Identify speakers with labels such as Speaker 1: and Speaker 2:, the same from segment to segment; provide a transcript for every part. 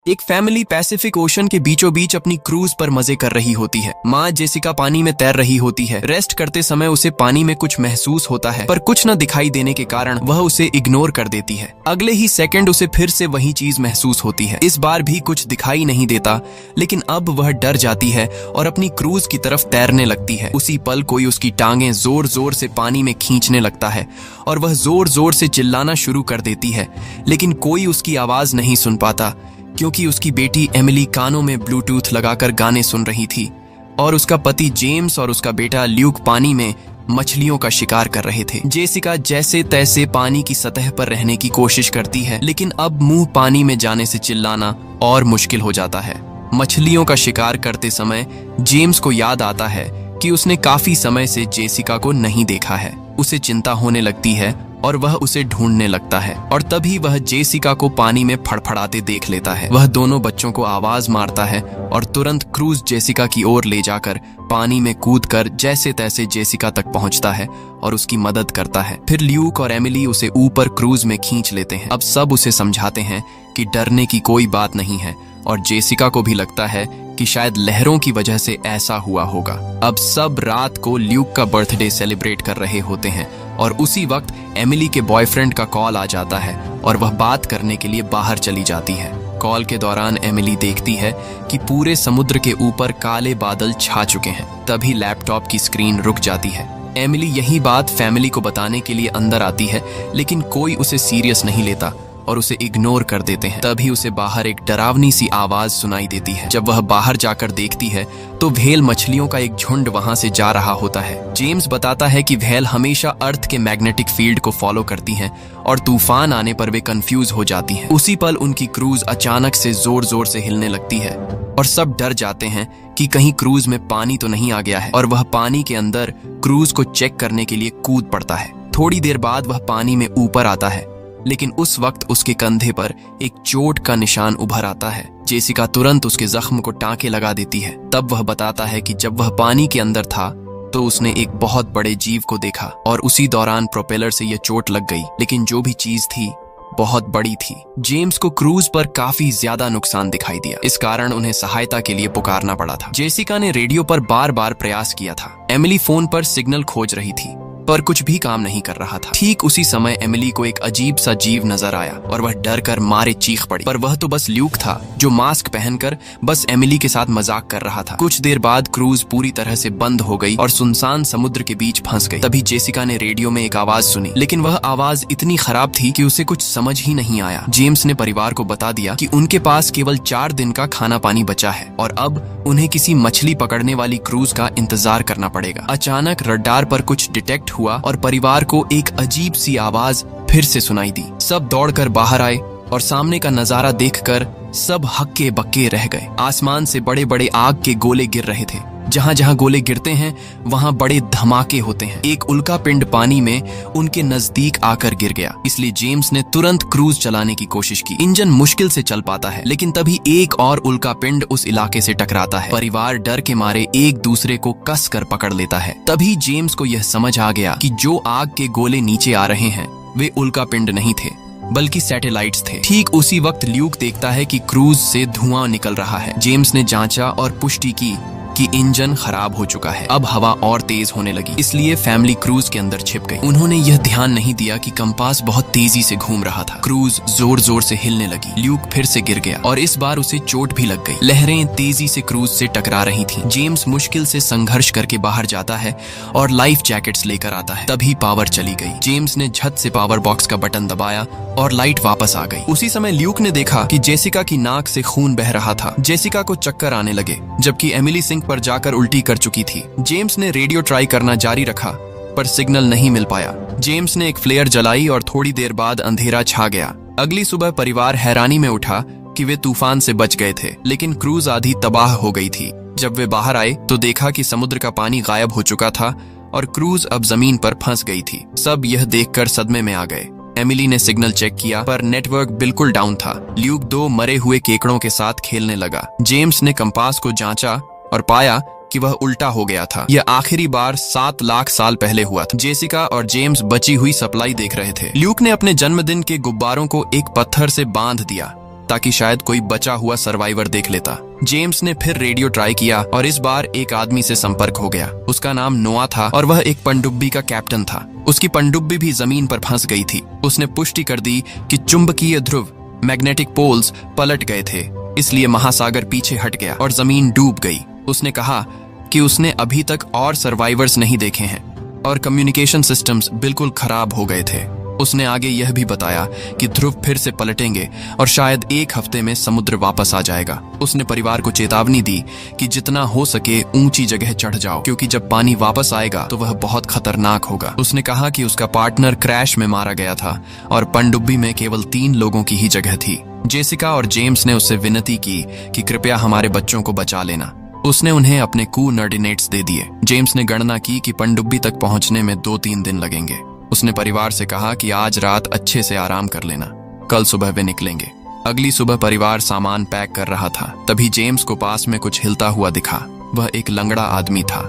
Speaker 1: एक family Pacific ocean के बीचों बीच अपनी क्रूज पर मजे कर रही होती है। माँ जेसिका पानी में तैर रही होती है। रेस्ट करते समय उसे पानी में कुछ महसूस होता है, पर कुछ न दिखाई देने के कारण वह उसे इग्नोर कर देती है। अगले ही सेकंड उसे फिर से वही चीज महसूस होती है। इस बार भी कुछ दिखाई नहीं देता, लेकिन अब वह डर जाती है और अपनी क्रूज की तरफ तैरने लगती है। उसी पल कोई उसकी टांगें जोर जोर से पानी में खींचने लगता है और वह जोर जोर से चिल्लाना शुरू कर देती है, लेकिन कोई उसकी आवाज नहीं सुन पाता, क्योंकि उसकी बेटी एमिली कानों में ब्लूटूथ लगाकर गाने सुन रही थी और उसका पति जेम्स और उसका बेटा ल्यूक पानी में मछलियों का शिकार कर रहे थे। जेसिका जैसे तैसे पानी की सतह पर रहने की कोशिश करती है, लेकिन अब मुंह पानी में जाने से चिल्लाना और मुश्किल हो जाता है। मछलियों का शिकार करते समय जेम्स को याद आता है कि उसने काफी समय से जेसिका को नहीं देखा है। उसे चिंता होने लगती है और वह उसे ढूंढने लगता है, और तभी वह जेसिका को पानी में फड़फड़ाते देख लेता है। वह दोनों बच्चों को आवाज मारता है और तुरंत क्रूज जेसिका की ओर ले जाकर पानी में कूदकर जैसे तैसे जेसिका तक पहुंचता है और उसकी मदद करता है। फिर ल्यूक और एमिली उसे ऊपर क्रूज में खींच लेते हैं। अब सब उसे समझाते हैं कि डरने की कोई बात नहीं है, और जेसिका को भी लगता है कि शायद लहरों की वजह से ऐसा हुआ होगा। अब सब रात को ल्यूक का बर्थडे सेलिब्रेट कर रहे होते हैं, और उसी वक्त एमिली के बॉयफ्रेंड का कॉल आ जाता है और वह बात करने के लिए बाहर चली जाती है। कॉल के दौरान एमिली देखती है कि पूरे समुद्र के ऊपर काले बादल छा चुके हैं। तभी लैपटॉप की स्क्रीन रुक जाती है। एमिली यही बात फैमिली को बताने के लिए अंदर आती है, लेकिन कोई उसे सीरियस नहीं लेता और उसे इग्नोर कर देते हैं। तभी उसे बाहर एक डरावनी सी आवाज सुनाई देती है। जब वह बाहर जाकर देखती है तो व्हेल मछलियों का एक झुंड वहां से जा रहा होता है। जेम्स बताता है कि व्हेल हमेशा अर्थ के मैग्नेटिक फील्ड को फॉलो करती हैं और तूफान आने पर वे कंफ्यूज हो जाती हैं। उसी पल उनकी क्रूज अचानक से जोर जोर से हिलने लगती है और सब डर जाते हैं कि कहीं क्रूज में पानी तो नहीं आ गया है, और वह पानी के अंदर क्रूज को चेक करने के लिए कूद पड़ता है। थोड़ी देर बाद वह पानी में ऊपर आता है, लेकिन उस वक्त उसके कंधे पर एक चोट का निशान उभर आता है। जेसिका तुरंत उसके जख्म को टांके लगा देती है। तब वह बताता है कि जब वह पानी के अंदर था तो उसने एक बहुत बड़े जीव को देखा और उसी दौरान प्रोपेलर से यह चोट लग गई, लेकिन जो भी चीज थी बहुत बड़ी थी। जेम्स को क्रूज पर काफी ज्यादा नुकसान दिखाई दिया, इस कारण उन्हें सहायता के लिए पुकारना पड़ा था। जेसिका ने रेडियो पर बार बार प्रयास किया था। एमिली फोन पर सिग्नल खोज रही थी, पर कुछ भी काम नहीं कर रहा था। ठीक उसी समय एमिली को एक अजीब सा जीव नजर आया और वह डर कर मारे चीख पड़ी, पर वह तो बस ल्यूक था जो मास्क पहनकर बस एमिली के साथ मजाक कर रहा था। कुछ देर बाद क्रूज पूरी तरह से बंद हो गई और सुनसान समुद्र के बीच फंस गई। तभी जेसिका ने रेडियो में एक आवाज सुनी, लेकिन वह आवाज इतनी खराब थी कि उसे कुछ समझ ही नहीं आया। जेम्स ने परिवार को बता दिया कि उनके पास केवल 4 दिन का खाना पानी बचा है और अब उन्हें किसी मछली पकड़ने वाली क्रूज का इंतजार करना पड़ेगा। अचानक रडार पर कुछ डिटेक्ट हुआ और परिवार को एक अजीब सी आवाज फिर से सुनाई दी। सब दौड़कर बाहर आए और सामने का नजारा देखकर सब हक्के बक्के रह गए। आसमान से बड़े बड़े आग के गोले गिर रहे थे। जहां जहां गोले गिरते हैं वहां बड़े धमाके होते हैं। एक उल्का पिंड पानी में उनके नजदीक आकर गिर गया, इसलिए जेम्स ने तुरंत क्रूज चलाने की कोशिश की। इंजन मुश्किल से चल पाता है, लेकिन तभी एक और उल्का पिंड उस इलाके से टकराता है। परिवार डर के मारे एक दूसरे को कस कर पकड़ लेता है। तभी जेम्स को यह समझ आ गया कि जो आग के गोले नीचे आ रहे हैं वे उल्का पिंड नहीं थे, बल्कि सैटेलाइट्स थे। ठीक उसी वक्त ल्यूक देखता है कि क्रूज से धुआं निकल रहा है। जेम्स ने जांचा और पुष्टि की कि इंजन खराब हो चुका है। अब हवा और तेज होने लगी, इसलिए फैमिली क्रूज के अंदर छिप गई। उन्होंने यह ध्यान नहीं दिया कि कंपास बहुत तेजी से घूम रहा था। क्रूज जोर जोर से हिलने लगी। ल्यूक फिर से गिर गया और इस बार उसे चोट भी लग गई। लहरें तेजी से क्रूज से टकरा रही थीं। जेम्स मुश्किल से संघर्ष करके बाहर जाता है और लाइफ जैकेट्स लेकर आता है। तभी पावर चली गई। जेम्स ने झट से पावर बॉक्स का बटन दबाया और लाइट वापस आ गई। उसी समय ल्यूक ने देखा कि जेसिका की नाक से खून बह रहा था। जेसिका को चक्कर आने लगे, जबकि एमिली सिंक पर जाकर उल्टी कर चुकी थी। जेम्स ने रेडियो ट्राई करना जारी रखा, पर सिग्नल नहीं मिल पाया। जेम्स ने एक फ्लेयर जलाई और थोड़ी देर बाद अंधेरा छा गया। अगली सुबह परिवार हैरानी में उठा कि वे तूफान से बच गए थे, लेकिन क्रूज आधी तबाह हो गई थी। जब वे बाहर आए तो देखा कि समुद्र का पानी गायब हो चुका था और क्रूज अब जमीन पर फंस गई थी। सब यह देखकर सदमे में आ गए। एमिली ने सिग्नल चेक किया, पर नेटवर्क बिल्कुल डाउन था। ल्यूक 2 मरे हुए केकड़ों के साथ खेलने लगा। जेम्स ने कंपास को जांचा और पाया कि वह उल्टा हो गया था। यह आखिरी बार 7 लाख साल पहले हुआ था। जेसिका और जेम्स बची हुई सप्लाई देख रहे थे। ल्यूक ने अपने जन्मदिन के गुब्बारों को एक पत्थर से बांध दिया ताकि शायद कोई बचा हुआ सर्वाइवर देख लेता। जेम्स ने फिर रेडियो ट्राई किया और इस बार एक आदमी से संपर्क हो गया। उसका नाम नोआ था और वह एक पनडुब्बी का कैप्टन था। उसकी पनडुब्बी भी जमीन पर फंस गई थी। उसने पुष्टि कर दी कि चुंबकीय ध्रुव मैग्नेटिक पोल्स पलट गए थे, इसलिए महासागर पीछे हट गया और जमीन डूब गई। उसने कहा कि उसने अभी तक और सर्वाइवर्स नहीं देखे हैं और कम्युनिकेशन सिस्टम्स बिल्कुल खराब हो गए थे। उसने आगे यह भी बताया कि ध्रुव फिर से पलटेंगे और शायद एक हफ्ते में समुद्र वापस आ जाएगा। उसने परिवार को चेतावनी दी कि जितना हो सके ऊंची जगह चढ़ जाओ, क्योंकि जब पानी वापस आएगा तो वह बहुत खतरनाक होगा। उसने कहा कि उसका पार्टनर क्रैश में मारा गया था और पनडुब्बी में केवल 3 लोगों की ही जगह थी। जेसिका और जेम्स ने उससे विनती की कि कृपया हमारे बच्चों को बचा लेना। उसने उन्हें अपने कोऑर्डिनेट्स दे दिए। जेम्स ने गणना की कि पनडुब्बी तक पहुंचने में 2-3 दिन लगेंगे। उसने परिवार से कहा कि आज रात अच्छे से आराम कर लेना, कल सुबह वे निकलेंगे। अगली सुबह परिवार सामान पैक कर रहा था, तभी जेम्स को पास में कुछ हिलता हुआ दिखा। वह एक लंगड़ा आदमी था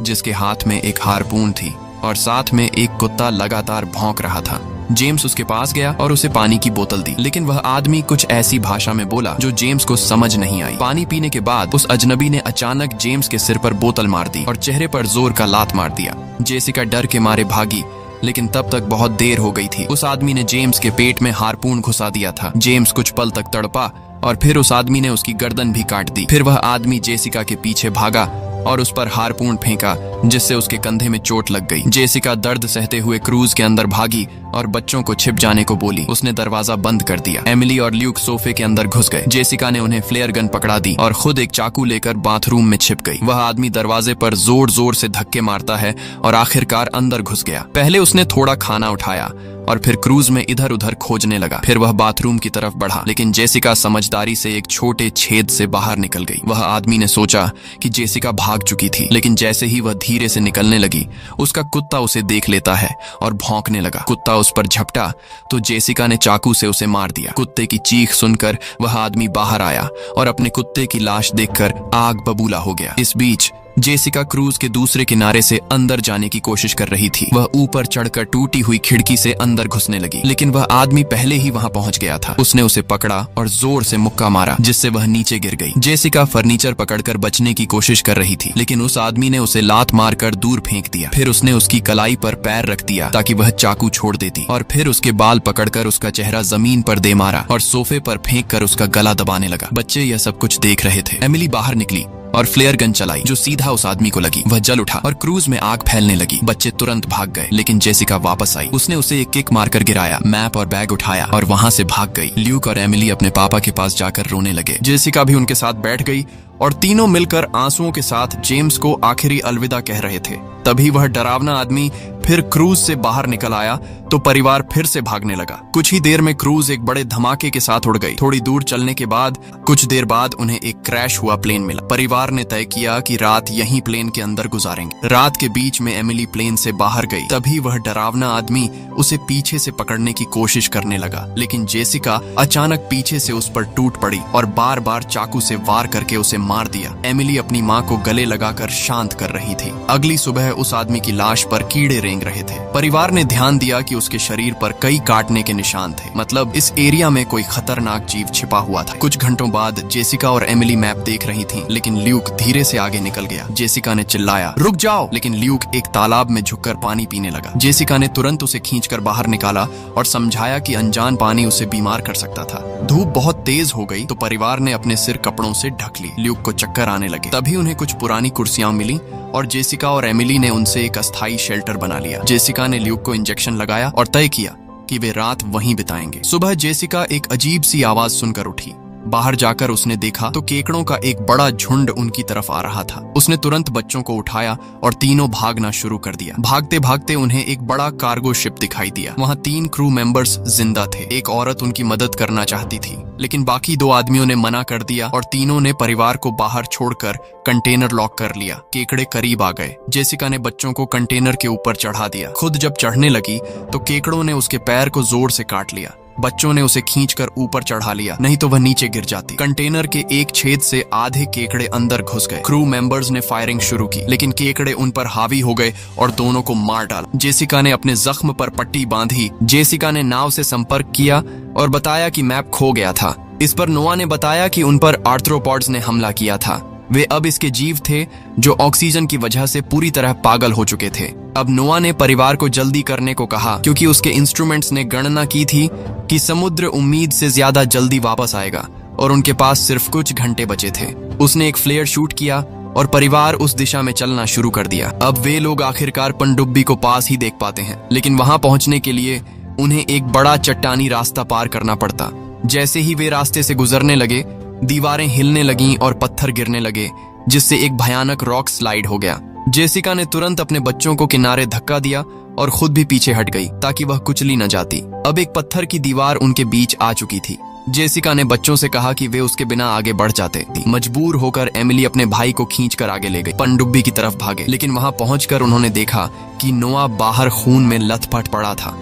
Speaker 1: जिसके हाथ में एक हारपून थी और साथ में एक कुत्ता लगातार भौंक रहा था। जेम्स उसके पास गया और उसे पानी की बोतल दी, लेकिन वह आदमी कुछ ऐसी भाषा में बोला जो जेम्स को समझ नहीं आई। पानी पीने के बाद उस अजनबी ने अचानक जेम्स के सिर पर बोतल मार दी और चेहरे पर जोर का लात मार दिया। जेसिका डर के मारे भागी, लेकिन तब तक बहुत देर हो गई थी। उस आदमी ने जेम्स के पेट में हारपून घुसा दिया था। जेम्स कुछ पल तक तड़पा और फिर उस आदमी ने उसकी गर्दन भी काट दी। फिर वह आदमी जेसिका के पीछे भागा और उस पर हारपून फेंका, जिससे उसके कंधे में चोट लग गई। जेसिका दर्द सहते हुए क्रूज के अंदर भागी और बच्चों को छिप जाने को बोली। उसने दरवाजा बंद कर दिया। एमिली और ल्यूक सोफे के अंदर घुस गए। जेसिका ने उन्हें फ्लेयर गन पकड़ा दी और खुद एक चाकू लेकर बाथरूम में छिप गई। वह आदमी दरवाजे पर जोर जोर से धक्के मारता है और आखिरकार अंदर घुस गया। पहले उसने थोड़ा खाना उठाया और फिर क्रूज में इधर उधर खोजने लगा। फिर वह बाथरूम की तरफ बढ़ा, लेकिन जेसिका समझदारी से एक छोटे छेद से बाहर निकल गई। वह आदमी ने सोचा कि जेसिका भाग चुकी थी, लेकिन जैसे ही वह धीरे से निकलने लगी, उसका कुत्ता उसे देख लेता है और भौंकने लगा। कुत्ता उस पर झपटा तो जेसिका ने चाकू से उसे मार दिया। कुत्ते की चीख सुनकर वह आदमी बाहर आया और अपने कुत्ते की लाश देखकर आग बबूला हो गया। इस बीच जेसिका क्रूज के दूसरे किनारे से अंदर जाने की कोशिश कर रही थी। वह ऊपर चढ़कर टूटी हुई खिड़की से अंदर घुसने लगी, लेकिन वह आदमी पहले ही वहां पहुंच गया था। उसने उसे पकड़ा और जोर से मुक्का मारा, जिससे वह नीचे गिर गई। जेसिका फर्नीचर पकड़कर बचने की कोशिश कर रही थी, लेकिन उस आदमी ने उसे लात मारकर दूर फेंक दिया। फिर उसने उसकी कलाई पर पैर रख दिया ताकि वह चाकू छोड़ देती, और फिर उसके बाल पकड़कर उसका चेहरा जमीन पर दे मारा और सोफे पर फेंक कर उसका गला दबाने लगा। बच्चे यह सब कुछ देख रहे थे। एमिली बाहर निकली और फ्लेयर गन चलाई, जो सीधा उस आदमी को लगी। वह जल उठा और क्रूज में आग फैलने लगी। बच्चे तुरंत भाग गए, लेकिन जेसिका वापस आई। उसने उसे एक किक मारकर गिराया, मैप और बैग उठाया और वहां से भाग गई। ल्यूक और एमिली अपने पापा के पास जाकर रोने लगे। जेसिका भी उनके साथ बैठ गई और तीनों मिलकर आंसुओं के साथ जेम्स को आखिरी अलविदा कह रहे थे। तभी वह डरावना आदमी फिर क्रूज से बाहर निकल आया तो परिवार फिर से भागने लगा। कुछ ही देर में क्रूज एक बड़े धमाके के साथ उड़ गई। थोड़ी दूर चलने के बाद कुछ देर बाद उन्हें एक क्रैश हुआ प्लेन मिला। परिवार ने तय किया कि रात यहीं प्लेन के अंदर गुजारेंगे। रात के बीच में एमिली प्लेन से बाहर गई। तभी वह डरावना आदमी उसे पीछे से पकड़ने की कोशिश करने लगा, लेकिन जेसिका अचानक पीछे से उस पर टूट पड़ी और बार बार चाकू से वार करके उसे मार दिया। एमिली अपनी माँ को गले लगाकर शांत कर रही थी। अगली सुबह उस आदमी की लाश पर कीड़े रेंग रहे थे। परिवार ने ध्यान दिया कि उसके शरीर पर कई काटने के निशान थे, मतलब इस एरिया में कोई खतरनाक जीव छिपा हुआ था। कुछ घंटों बाद जेसिका और एमिली मैप देख रही थीं, लेकिन ल्यूक धीरे से आगे निकल गया। जेसिका ने चिल्लाया, रुक जाओ, लेकिन ल्यूक एक तालाब में झुककर पानी पीने लगा। जेसिका ने तुरंत उसे खींचकर बाहर निकाला और समझाया कि अनजान पानी उसे बीमार कर सकता था। धूप बहुत तेज हो गई तो परिवार ने अपने सिर कपड़ों से ढक ली। ल्यूक को चक्कर आने लगे। तभी उन्हें कुछ पुरानी कुर्सियां मिली और जेसिका और एमिली ने उनसे एक अस्थायी शेल्टर बना लिया। जेसिका ने ल्यूक को इंजेक्शन लगाया और तय किया कि वे रात वहीं बिताएंगे। सुबह जेसिका एक अजीब सी आवाज सुनकर उठी। बाहर जाकर उसने देखा तो केकड़ों का एक बड़ा झुंड उनकी तरफ आ रहा था। उसने तुरंत बच्चों को उठाया और तीनों भागना शुरू कर दिया। भागते भागते उन्हें एक बड़ा कार्गो शिप दिखाई दिया। वहाँ 3 क्रू मेंबर्स जिंदा थे। एक औरत उनकी मदद करना चाहती थी, लेकिन बाकी 2 आदमियों ने मना कर दिया और तीनों ने परिवार को बाहर छोड़कर कंटेनर लॉक कर लिया। केकड़े करीब आ गए। जेसिका ने बच्चों को कंटेनर के ऊपर चढ़ा दिया। खुद जब चढ़ने लगी तो केकड़ों ने उसके पैर को जोर से काट लिया। बच्चों ने उसे खींचकर ऊपर चढ़ा लिया, नहीं तो वह नीचे गिर जाती। कंटेनर के एक छेद से आधे केकड़े अंदर घुस गए। क्रू मेंबर्स ने फायरिंग शुरू की, लेकिन केकड़े उन पर हावी हो गए और दोनों को मार डाला। जेसिका ने अपने जख्म पर पट्टी बांधी। जेसिका ने नाव से संपर्क किया और बताया कि मैप खो गया था। इस पर नोआ ने बताया कि उन पर आर्थ्रोपॉड्स ने हमला किया था। वे अब इसके जीव थे जो ऑक्सीजन की वजह से पूरी तरह पागल हो चुके थे। अब नोआ ने परिवार को जल्दी करने को कहा क्योंकि उसके इंस्ट्रूमेंट्स ने गणना की थी कि समुद्र उम्मीद से ज्यादा जल्दी वापस आएगा और उनके पास सिर्फ कुछ घंटे बचे थे। उसने एक फ्लेयर शूट किया और परिवार उस दिशा में चलना शुरू कर दिया। अब वे लोग आखिरकार पनडुब्बी को पास ही देख पाते हैं, लेकिन वहां पहुंचने के लिए उन्हें एक बड़ा चट्टानी रास्ता पार करना पड़ता। जैसे ही वे रास्ते से गुजरने लगे, दीवारें हिलने लगीं और पत्थर गिरने लगे, जिससे एक भयानक रॉक स्लाइड हो गया। जेसिका ने तुरंत अपने बच्चों को किनारे धक्का दिया और खुद भी पीछे हट गई ताकि वह कुचली न जाती। अब एक पत्थर की दीवार उनके बीच आ चुकी थी। जेसिका ने बच्चों से कहा कि वे उसके बिना आगे बढ़ जाते। मजबूर होकर एमिली अपने भाई को खींचकर आगे ले गई। पनडुब्बी की तरफ भागे, लेकिन वहां पहुंचकर उन्होंने देखा कि नोआ बाहर खून में लथपथ पड़ा था।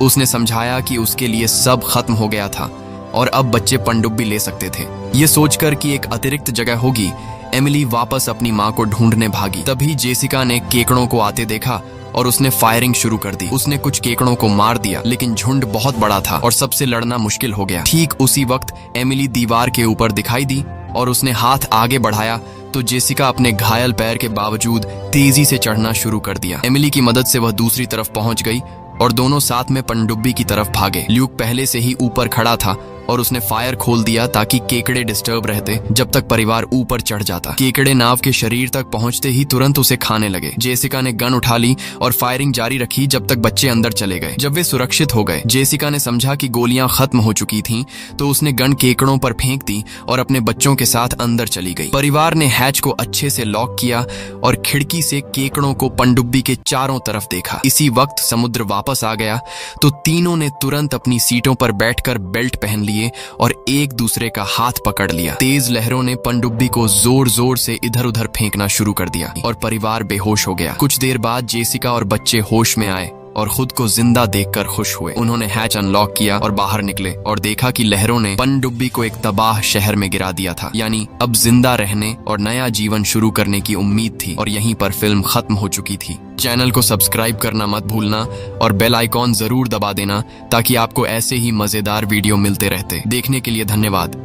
Speaker 1: उसने समझाया कि उसके लिए सब खत्म हो गया था और अब बच्चे पनडुब्बी ले सकते थे। ये सोचकर कि एक अतिरिक्त जगह होगी, एमिली वापस अपनी माँ को ढूंढने भागी। तभी जेसिका ने केकड़ों को आते देखा और उसने फायरिंग शुरू कर दी। उसने कुछ केकड़ों को मार दिया, लेकिन झुंड बहुत बड़ा था और सबसे लड़ना मुश्किल हो गया। ठीक उसी वक्त एमिली दीवार के ऊपर दिखाई दी और उसने हाथ आगे बढ़ाया तो जेसिका अपने घायल पैर के बावजूद तेजी से चढ़ना शुरू कर दिया। एमिली की मदद से वह दूसरी तरफ पहुंच गई और दोनों साथ में पनडुब्बी की तरफ भागे। ल्यूक पहले से ही ऊपर खड़ा था और उसने फायर खोल दिया ताकि केकड़े डिस्टर्ब रहते जब तक परिवार ऊपर चढ़ जाता। केकड़े नाव के शरीर तक पहुंचते ही तुरंत उसे खाने लगे। जेसिका ने गन उठा ली और फायरिंग जारी रखी जब तक बच्चे अंदर चले गए। जब वे सुरक्षित हो गए, जेसिका ने समझा कि गोलियां खत्म हो चुकी थीं, तो उसने गन केकड़ों पर फेंक दी और अपने बच्चों के साथ अंदर चली गई। परिवार ने हैच को अच्छे से लॉक किया और खिड़की से केकड़ों को पनडुब्बी के चारों तरफ देखा। इसी वक्त समुद्र वापस आ गया तो तीनों ने तुरंत अपनी सीटों पर बैठकर बेल्ट पहन लिए और एक दूसरे का हाथ पकड़ लिया। तेज लहरों ने पनडुब्बी को जोर जोर से इधर उधर फेंकना शुरू कर दिया और परिवार बेहोश हो गया। कुछ देर बाद जेसिका और बच्चे होश में आए और खुद को जिंदा देखकर खुश हुए। उन्होंने हैच अनलॉक किया और बाहर निकले और देखा कि लहरों ने पनडुब्बी को एक तबाह शहर में गिरा दिया था। यानी अब जिंदा रहने और नया जीवन शुरू करने की उम्मीद थी और यहीं पर फिल्म खत्म हो चुकी थी। चैनल को सब्सक्राइब करना मत भूलना और बेल आइकॉन जरूर दबा देना ताकि आपको ऐसे ही मजेदार वीडियो मिलते रहते। देखने के लिए धन्यवाद।